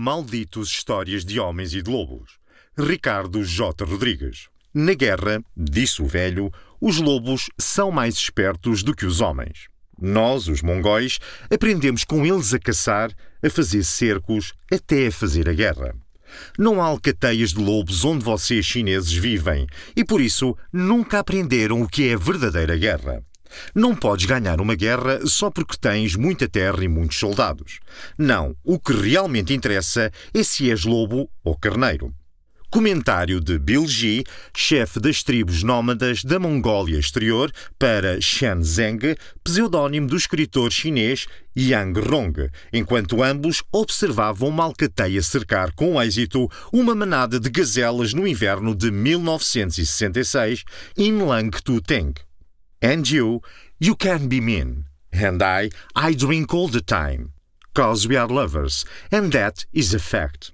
Malditos Histórias de Homens e de Lobos. Ricardo J. Rodrigues. Na guerra, disse o velho, os lobos são mais espertos do que os homens. Nós, os mongóis, aprendemos com eles a caçar, a fazer cercos, até a fazer a guerra. Não há alcateias de lobos onde vocês chineses vivem e, por isso, nunca aprenderam o que é a verdadeira guerra. Não podes ganhar uma guerra só porque tens muita terra e muitos soldados. Não, o que realmente interessa é se és lobo ou carneiro. Comentário de Bill Ji, chefe das tribos nómadas da Mongólia Exterior, para Shen Zeng, pseudónimo do escritor chinês Yang Rong, enquanto ambos observavam uma alcateia cercar com êxito uma manada de gazelas no inverno de 1966 em Langtu Teng. And you can be mean. And I drink all the time. 'Cause we are lovers, and that is a fact.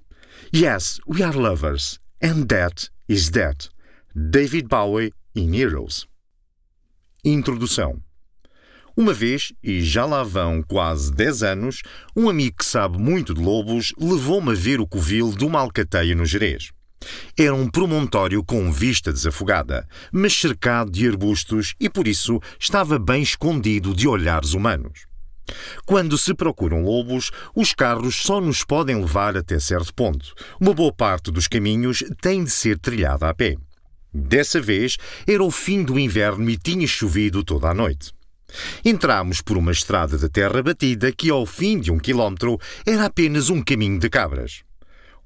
Yes, we are lovers, and that is that. David Bowie in Heroes. Introdução. Uma vez, e já lá vão quase 10 anos, um amigo que sabe muito de lobos levou-me a ver o covil de uma alcateia no Gerês. Era um promontório com vista desafogada, mas cercado de arbustos e, por isso, estava bem escondido de olhares humanos. Quando se procuram lobos, os carros só nos podem levar até certo ponto. Uma boa parte dos caminhos tem de ser trilhada a pé. Dessa vez, era o fim do inverno e tinha chovido toda a noite. Entramos por uma estrada de terra batida que, ao fim de 1 quilómetro, era apenas um caminho de cabras.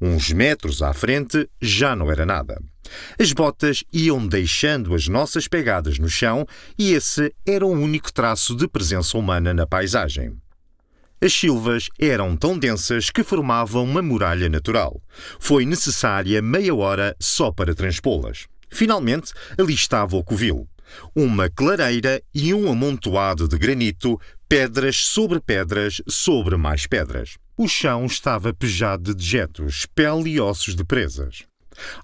Uns metros à frente já não era nada. As botas iam deixando as nossas pegadas no chão e esse era o único traço de presença humana na paisagem. As silvas eram tão densas que formavam uma muralha natural. Foi necessária meia hora só para transpô-las. Finalmente, ali estava o covil. Uma clareira e um amontoado de granito, pedras sobre mais pedras. O chão estava pejado de dejetos, pele e ossos de presas.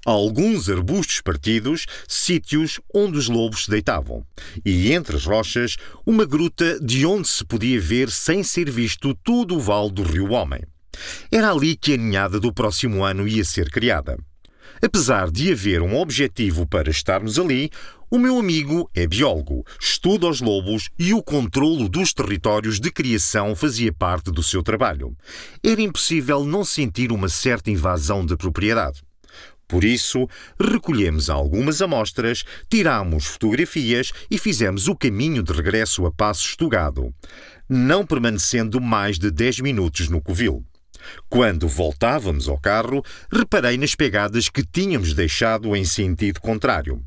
Alguns arbustos partidos, sítios onde os lobos se deitavam. E entre as rochas, uma gruta de onde se podia ver sem ser visto todo o vale do Rio Homem. Era ali que a ninhada do próximo ano ia ser criada. Apesar de haver um objetivo para estarmos ali, o meu amigo é biólogo, estuda os lobos e o controlo dos territórios de criação fazia parte do seu trabalho. Era impossível não sentir uma certa invasão de propriedade. Por isso, recolhemos algumas amostras, tirámos fotografias e fizemos o caminho de regresso a passo estugado, não permanecendo mais de 10 minutos no covil. Quando voltávamos ao carro, reparei nas pegadas que tínhamos deixado em sentido contrário.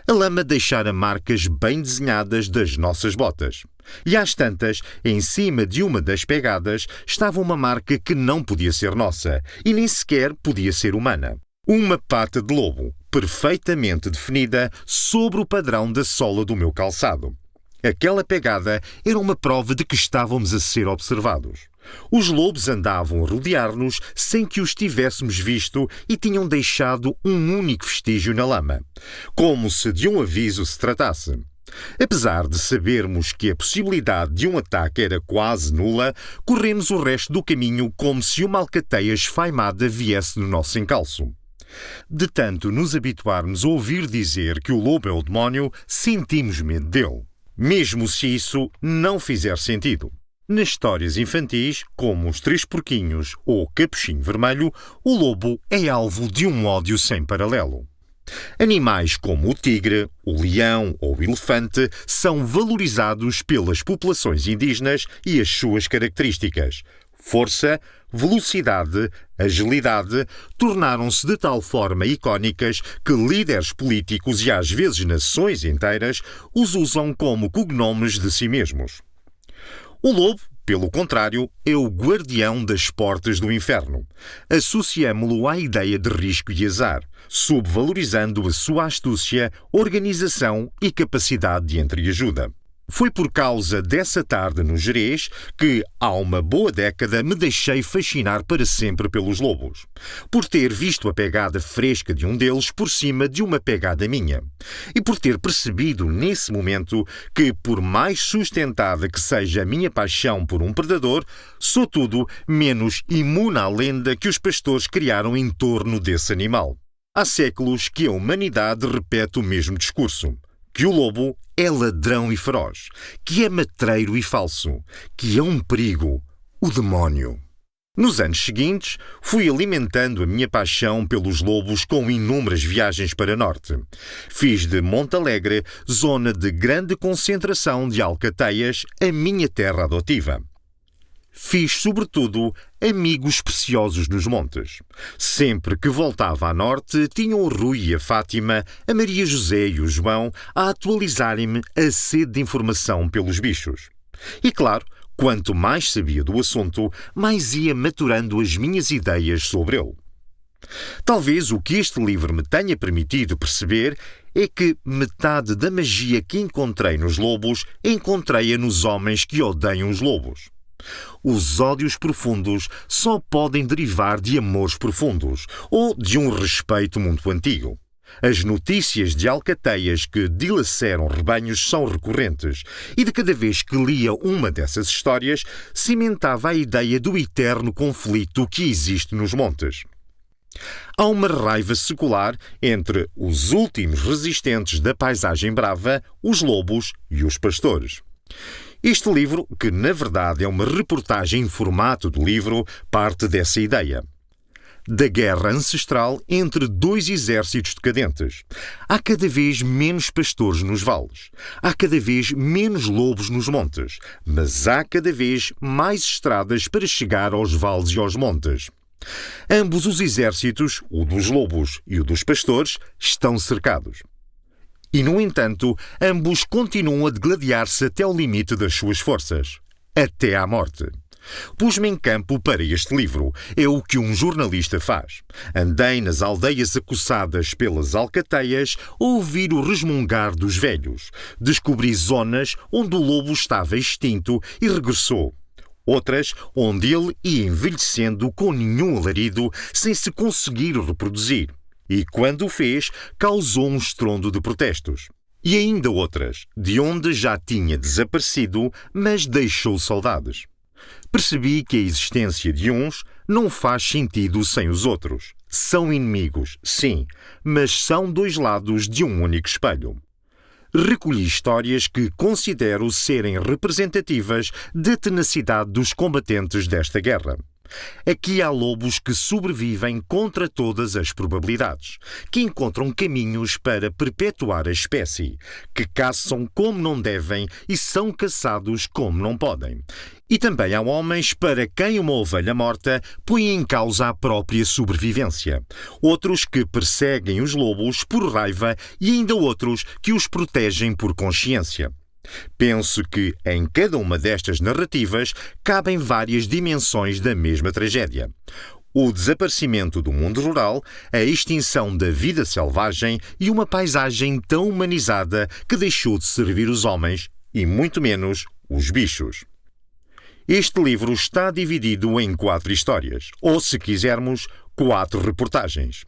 A lama deixara marcas bem desenhadas das nossas botas. E às tantas, em cima de uma das pegadas, estava uma marca que não podia ser nossa e nem sequer podia ser humana. Uma pata de lobo, perfeitamente definida sobre o padrão da sola do meu calçado. Aquela pegada era uma prova de que estávamos a ser observados. Os lobos andavam a rodear-nos sem que os tivéssemos visto e tinham deixado um único vestígio na lama, como se de um aviso se tratasse. Apesar de sabermos que a possibilidade de um ataque era quase nula, corremos o resto do caminho como se uma alcateia esfaimada viesse no nosso encalço. De tanto nos habituarmos a ouvir dizer que o lobo é o demónio, sentimos medo dele, mesmo se isso não fizer sentido. Nas histórias infantis, como Os Três Porquinhos ou Capuchinho Vermelho, o lobo é alvo de um ódio sem paralelo. Animais como o tigre, o leão ou o elefante são valorizados pelas populações indígenas e as suas características. Força, velocidade, agilidade tornaram-se de tal forma icónicas que líderes políticos e às vezes nações inteiras os usam como cognomes de si mesmos. O lobo, pelo contrário, é o guardião das portas do inferno. Associamo-lo à ideia de risco e azar, subvalorizando a sua astúcia, organização e capacidade de entreajuda. Foi por causa dessa tarde no Gerês que, há uma boa década, me deixei fascinar para sempre pelos lobos. Por ter visto a pegada fresca de um deles por cima de uma pegada minha. E por ter percebido nesse momento que, por mais sustentada que seja a minha paixão por um predador, sou tudo menos imune à lenda que os pastores criaram em torno desse animal. Há séculos que a humanidade repete o mesmo discurso. Que o lobo é ladrão e feroz, que é matreiro e falso, que é um perigo, o demónio. Nos anos seguintes, fui alimentando a minha paixão pelos lobos com inúmeras viagens para norte. Fiz de Montalegre, zona de grande concentração de alcateias, a minha terra adotiva. Fiz, sobretudo, amigos preciosos nos montes. Sempre que voltava a norte, tinham o Rui e a Fátima, a Maria José e o João a atualizarem-me a sede de informação pelos bichos. E claro, quanto mais sabia do assunto, mais ia maturando as minhas ideias sobre ele. Talvez o que este livro me tenha permitido perceber é que metade da magia que encontrei nos lobos, encontrei-a nos homens que odeiam os lobos. Os ódios profundos só podem derivar de amores profundos ou de um respeito muito antigo. As notícias de alcateias que dilaceram rebanhos são recorrentes e de cada vez que lia uma dessas histórias cimentava a ideia do eterno conflito que existe nos montes. Há uma raiva secular entre os últimos resistentes da paisagem brava, os lobos e os pastores. Este livro, que na verdade é uma reportagem em formato de livro, parte dessa ideia. Da guerra ancestral entre dois exércitos decadentes. Há cada vez menos pastores nos vales. Há cada vez menos lobos nos montes. Mas há cada vez mais estradas para chegar aos vales e aos montes. Ambos os exércitos, o dos lobos e o dos pastores, estão cercados. E, no entanto, ambos continuam a degladiar-se até ao limite das suas forças. Até à morte. Pus-me em campo para este livro. É o que um jornalista faz. Andei nas aldeias acossadas pelas alcateias a ouvir o resmungar dos velhos. Descobri zonas onde o lobo estava extinto e regressou. Outras onde ele ia envelhecendo com nenhum alarido, sem se conseguir reproduzir. E, quando o fez, causou um estrondo de protestos. E ainda outras, de onde já tinha desaparecido, mas deixou saudades. Percebi que a existência de uns não faz sentido sem os outros. São inimigos, sim, mas são dois lados de um único espelho. Recolhi histórias que considero serem representativas da tenacidade dos combatentes desta guerra. Aqui há lobos que sobrevivem contra todas as probabilidades, que encontram caminhos para perpetuar a espécie, que caçam como não devem e são caçados como não podem. E também há homens para quem uma ovelha morta põe em causa a própria sobrevivência. Outros que perseguem os lobos por raiva e ainda outros que os protegem por consciência. Penso que, em cada uma destas narrativas, cabem várias dimensões da mesma tragédia. O desaparecimento do mundo rural, a extinção da vida selvagem e uma paisagem tão humanizada que deixou de servir os homens e, muito menos, os bichos. Este livro está dividido em 4 histórias, ou, se quisermos, 4 reportagens.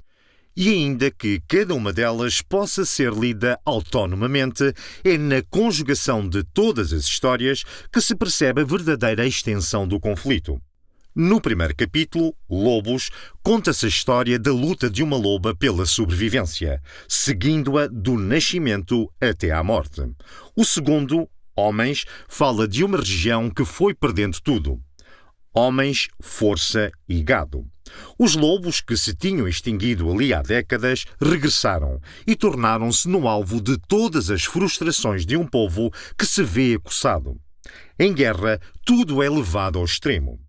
E ainda que cada uma delas possa ser lida autonomamente, é na conjugação de todas as histórias que se percebe a verdadeira extensão do conflito. No primeiro capítulo, Lobos, conta-se a história da luta de uma loba pela sobrevivência, seguindo-a do nascimento até à morte. O segundo, Homens, fala de uma região que foi perdendo tudo. Homens, força e gado. Os lobos que se tinham extinguido ali há décadas regressaram e tornaram-se no alvo de todas as frustrações de um povo que se vê acossado. Em guerra, tudo é levado ao extremo.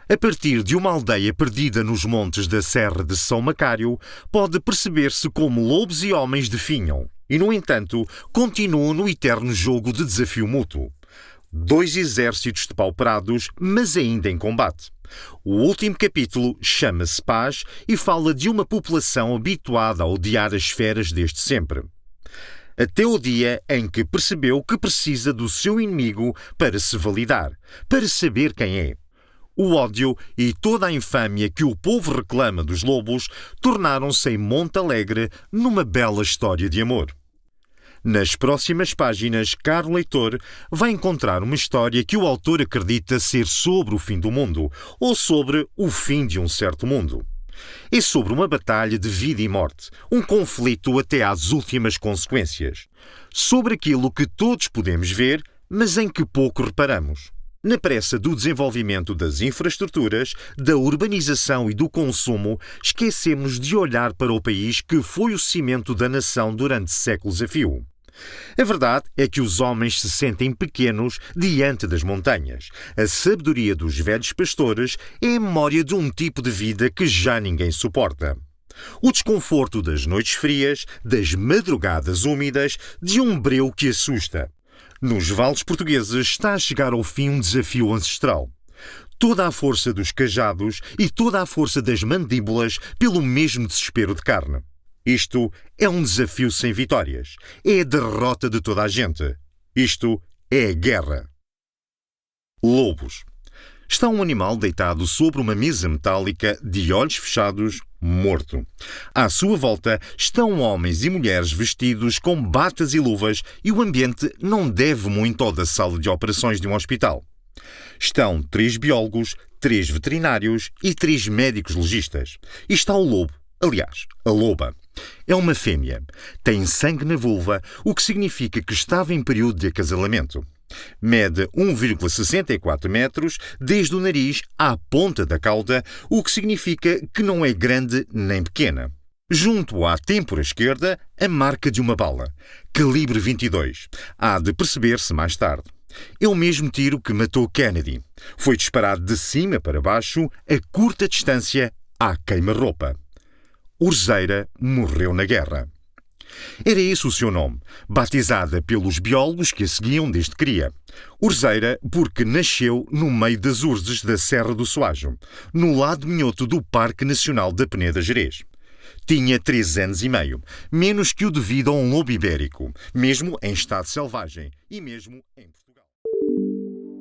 A partir de uma aldeia perdida nos montes da Serra de São Macário, pode perceber-se como lobos e homens definham e, no entanto, continuam no eterno jogo de desafio mútuo. 2 exércitos depauperados, mas ainda em combate. O último capítulo chama-se Paz e fala de uma população habituada a odiar as feras desde sempre. até o dia em que percebeu que precisa do seu inimigo para se validar, para saber quem é. O ódio e toda a infâmia que o povo reclama dos lobos tornaram-se em Monte Alegre numa bela história de amor. Nas próximas páginas, caro leitor, vai encontrar uma história que o autor acredita ser sobre o fim do mundo, ou sobre o fim de um certo mundo. É sobre uma batalha de vida e morte, um conflito até às últimas consequências. Sobre aquilo que todos podemos ver, mas em que pouco reparamos. Na pressa do desenvolvimento das infraestruturas, da urbanização e do consumo, esquecemos de olhar para o país que foi o cimento da nação durante séculos a fio. A verdade é que os homens se sentem pequenos diante das montanhas. A sabedoria dos velhos pastores é a memória de um tipo de vida que já ninguém suporta. O desconforto das noites frias, das madrugadas úmidas, de um breu que assusta. Nos vales portugueses está a chegar ao fim um desafio ancestral. Toda a força dos cajados e toda a força das mandíbulas pelo mesmo desespero de carne. Isto é um desafio sem vitórias. É a derrota de toda a gente. Isto é a guerra. Lobos. Está um animal deitado sobre uma mesa metálica, de olhos fechados, morto. À sua volta estão homens e mulheres vestidos com batas e luvas e o ambiente não deve muito ao da sala de operações de um hospital. Estão 3 biólogos, 3 veterinários e 3 médicos legistas. E está o lobo, aliás, a loba. É uma fêmea. Tem sangue na vulva, o que significa que estava em período de acasalamento. Mede 1,64 metros desde o nariz à ponta da cauda, o que significa que não é grande nem pequena. Junto à têmpora esquerda, a marca de uma bala. Calibre 22. Há de perceber-se mais tarde. É o mesmo tiro que matou Kennedy. Foi disparado de cima para baixo, a curta distância, à queima-roupa. Urzeira morreu na guerra. Era esse o seu nome, batizada pelos biólogos que a seguiam desde cria. Urzeira porque nasceu no meio das urzes da Serra do Soajo, no lado minhoto do Parque Nacional da Peneda Gerês. Tinha 3 anos e meio, menos que o devido a um lobo ibérico, mesmo em estado selvagem e mesmo em Portugal.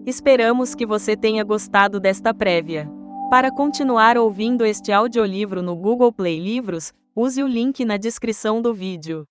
Esperamos que você tenha gostado desta prévia. Para continuar ouvindo este audiolivro no Google Play Livros, use o link na descrição do vídeo.